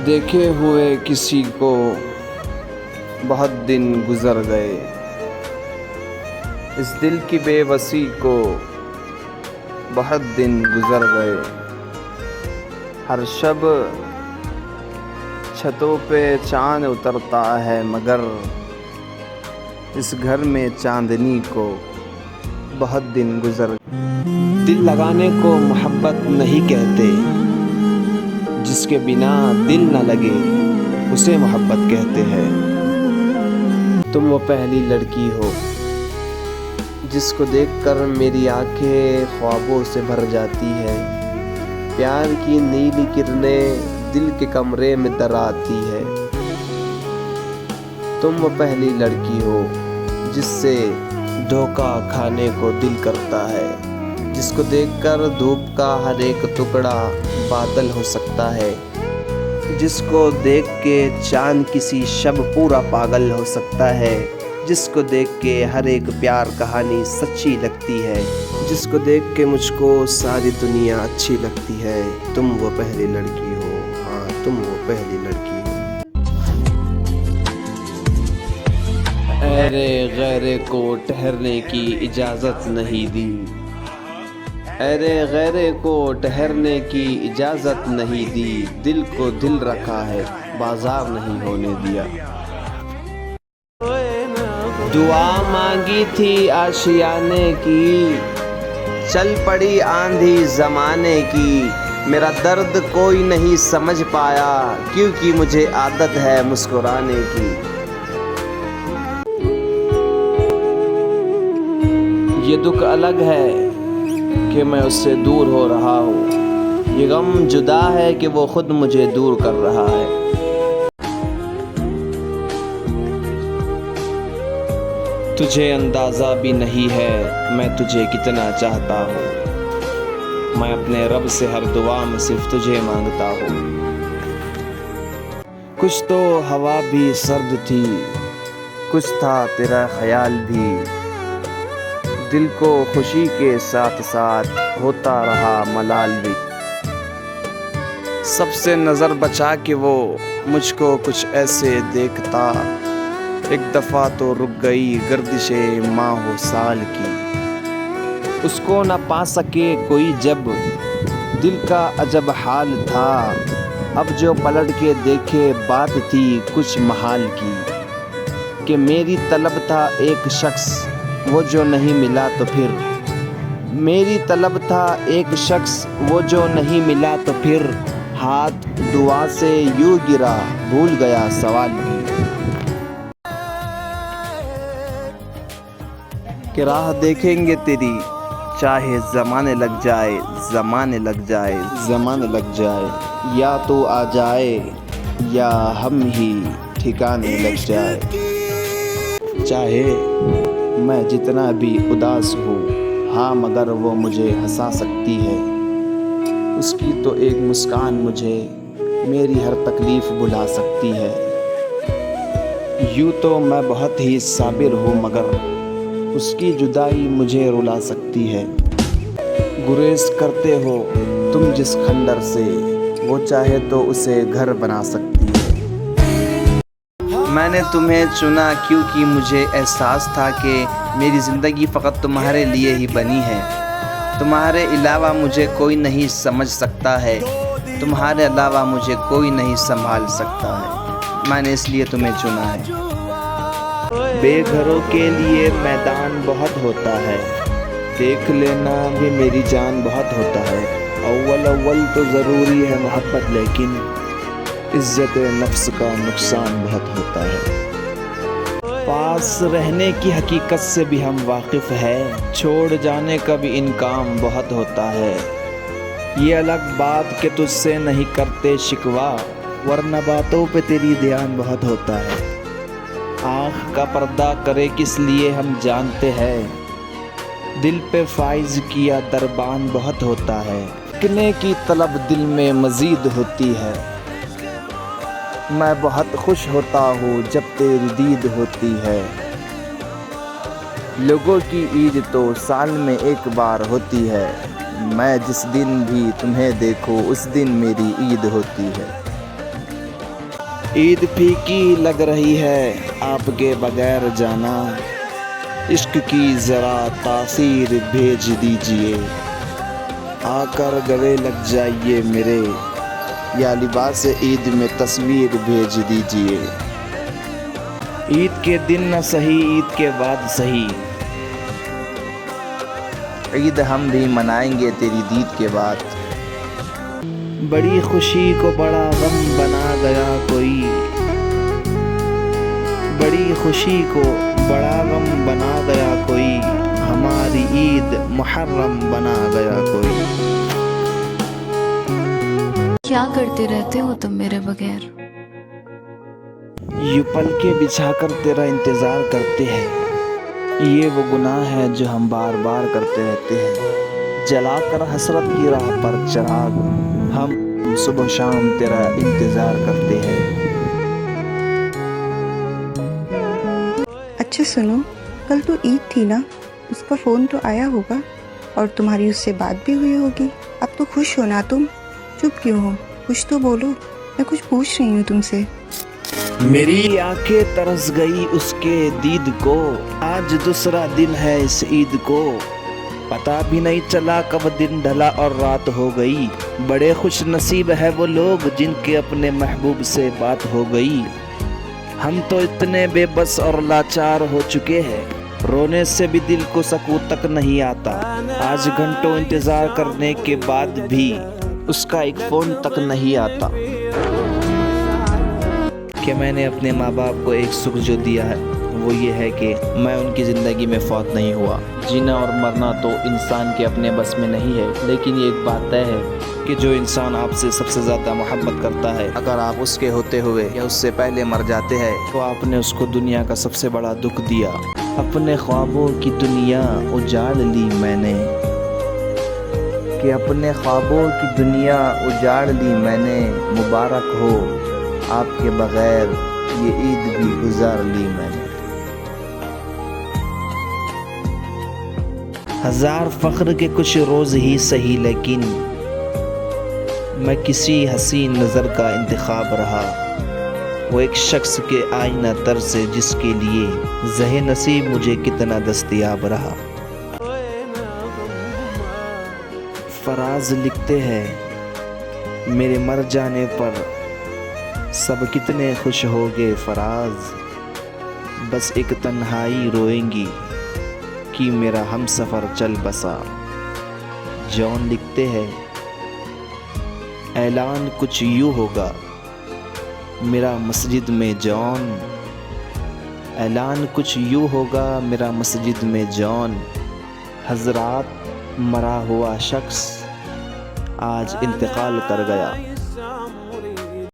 دیکھے ہوئے کسی کو بہت دن گزر گئے، اس دل کی بے بسی کو بہت دن گزر گئے۔ ہر شب چھتوں پہ چاند اترتا ہے، مگر اس گھر میں چاندنی کو بہت دن گزر گئے۔ دل لگانے کو محبت نہیں کہتے، جس کے بنا دل نہ لگے اسے محبت کہتے ہیں۔ تم وہ پہلی لڑکی ہو جس کو دیکھ کر میری آنکھیں خوابوں سے بھر جاتی ہے، پیار کی نیلی کرنیں دل کے کمرے میں در آتی ہے۔ تم وہ پہلی لڑکی ہو جس سے دھوکہ کھانے کو دل کرتا ہے، جس کو دیکھ کر دھوپ کا ہر ایک ٹکڑا بادل ہو سکتا ہے، جس کو دیکھ کے چاند کسی شب پورا پاگل ہو سکتا ہے، جس کو دیکھ کے ہر ایک پیار کہانی سچی لگتی ہے، جس کو دیکھ کے مجھ کو ساری دنیا اچھی لگتی ہے۔ تم وہ پہلی لڑکی ہو، ہاں تم وہ پہلی لڑکی ہو۔ ارے غیرے کو ٹھہرنے کی اجازت نہیں دی، ارے غیرے کو ٹھہرنے کی اجازت نہیں دی، دل کو دل رکھا ہے بازار نہیں ہونے دیا۔ دعا مانگی تھی آشیانے کی، چل پڑی آندھی زمانے کی، میرا درد کوئی نہیں سمجھ پایا، کیونکہ مجھے عادت ہے مسکرانے کی۔ یہ دکھ الگ ہے کہ میں اس سے دور ہو رہا ہوں، یہ غم جدا ہے کہ وہ خود مجھے دور کر رہا ہے۔ تجھے اندازہ بھی نہیں ہے میں تجھے کتنا چاہتا ہوں، میں اپنے رب سے ہر دعا میں صرف تجھے مانگتا ہوں۔ کچھ تو ہوا بھی سرد تھی، کچھ تھا تیرا خیال بھی، دل کو خوشی کے ساتھ ساتھ ہوتا رہا ملال بھی۔ سب سے نظر بچا کے وہ مجھ کو کچھ ایسے دیکھتا، ایک دفعہ تو رک گئی گردش ماہ و سال کی، اس کو نہ پا سکے کوئی جب دل کا عجب حال تھا، اب جو پلٹ کے دیکھے بات تھی کچھ محال کی، کہ میری طلب تھا ایک شخص وہ جو نہیں ملا تو پھر، میری طلب تھا ایک شخص وہ جو نہیں ملا تو پھر، ہاتھ دعا سے یوں گرا بھول گیا سوال بھی، کہ راہ دیکھیں گے تیری چاہے زمانے لگ جائے، زمانے لگ جائے، زمانے لگ جائے، یا تو آ جائے یا ہم ہی ٹھکانے لگ جائے۔ چاہے میں جتنا بھی اداس ہوں، ہاں مگر وہ مجھے ہنسا سکتی ہے، اس کی تو ایک مسکان مجھے میری ہر تکلیف بھلا سکتی ہے۔ یوں تو میں بہت ہی صابر ہوں، مگر اس کی جدائی مجھے رلا سکتی ہے۔ گریز کرتے ہو تم جس کھنڈر سے، وہ چاہے تو اسے گھر بنا سکتی ہے۔ میں نے تمہیں چنا کیونکہ مجھے احساس تھا کہ میری زندگی فقط تمہارے لیے ہی بنی ہے، تمہارے علاوہ مجھے کوئی نہیں سمجھ سکتا ہے، تمہارے علاوہ مجھے کوئی نہیں سنبھال سکتا ہے، میں نے اس لیے تمہیں چنا ہے۔ بے گھروں کے لیے میدان بہت ہوتا ہے، دیکھ لینا بھی میری جان بہت ہوتا ہے، اول تو ضروری ہے محبت، لیکن عزت نفس کا نقصان بہت ہوتا ہے۔ پاس رہنے کی حقیقت سے بھی ہم واقف ہیں، چھوڑ جانے کا بھی انکام بہت ہوتا ہے، یہ الگ بات کہ تجھ سے نہیں کرتے شکوہ، ورنہ باتوں پہ تیری دھیان بہت ہوتا ہے۔ آنکھ کا پردہ کرے کس لیے ہم جانتے ہیں، دل پہ فائز کیا دربان بہت ہوتا ہے، دیکھنے کی طلب دل میں مزید ہوتی ہے، میں بہت خوش ہوتا ہوں جب تیری دید ہوتی ہے، لوگوں کی عید تو سال میں ایک بار ہوتی ہے، میں جس دن بھی تمہیں دیکھوں اس دن میری عید ہوتی ہے۔ عید پھیکی لگ رہی ہے آپ کے بغیر جانا، عشق کی ذرا تاثیر بھیج دیجئے، آ کر گلے لگ جائیے میرے، یا لباس عید میں تصویر بھیج دیجئے۔ عید کے دن نہ سہی عید کے بعد سہی، عید ہم بھی منائیں گے تیری دید کے بعد۔ بڑی خوشی کو بڑا غم بنا گیا کوئی، بڑی خوشی کو بڑا غم بنا گیا کوئی، ہماری عید محرم بنا گیا کوئی۔ کیا کرتے رہتے ہو تم میرے بغیر؟ یوں پلکیں بچھا کر تیرا انتظار کرتے ہیں، یہ وہ گناہ ہے جو ہم بار بار کرتے رہتے ہیں، جلا کر حسرت کی راہ پر چراغ، ہم صبح شام تیرا انتظار کرتے ہیں۔ اچھا سنو، کل تو عید تھی نا، اس کا فون تو آیا ہوگا اور تمہاری اس سے بات بھی ہوئی ہوگی، اب تو خوش ہو نا تم، چپ کیوں ہو؟ کچھ تو بولو، میں کچھ پوچھ رہی ہوں تم سے۔ میری آنکھیں ترس گئی اس کے دید کو، آج دوسرا دن ہے اس عید کو، پتہ بھی نہیں چلا کب دن ڈھلا اور رات ہو گئی، بڑے خوش نصیب ہے وہ لوگ جن کے اپنے محبوب سے بات ہو گئی، ہم تو اتنے بے بس اور لاچار ہو چکے ہیں، رونے سے بھی دل کو سکون تک نہیں آتا، آج گھنٹوں انتظار کرنے کے بعد بھی اس کا ایک فون تک نہیں آتا۔ کہ میں نے اپنے ماں باپ کو ایک سکھ جو دیا ہے وہ یہ ہے کہ میں ان کی زندگی میں فوت نہیں ہوا۔ جینا اور مرنا تو انسان کے اپنے بس میں نہیں ہے، لیکن یہ ایک بات طے ہے کہ جو انسان آپ سے سب سے زیادہ محبت کرتا ہے، اگر آپ اس کے ہوتے ہوئے یا اس سے پہلے مر جاتے ہیں تو آپ نے اس کو دنیا کا سب سے بڑا دکھ دیا۔ اپنے خوابوں کی دنیا اجاڑ لی میں نے، کہ اپنے خوابوں کی دنیا اجاڑ لی میں نے، مبارک ہو آپ کے بغیر یہ عید بھی گزار لی میں نے۔ ہزار فخر کے کچھ روز ہی سہی، لیکن میں کسی حسین نظر کا انتخاب رہا، وہ ایک شخص کے آئینہ تر سے جس کے لیے زہ نصیب مجھے کتنا دستیاب رہا۔ فراز لکھتے ہیں میرے مر جانے پر سب کتنے خوش ہوگے فراز، بس ایک تنہائی روئیں گی کہ میرا ہم سفر چل بسا۔ جون لکھتے ہیں اعلان کچھ یوں ہوگا میرا مسجد میں جون، اعلان کچھ یوں ہوگا میرا مسجد میں جون، حضرات مرا ہوا شخص آج انتقال کر گیا۔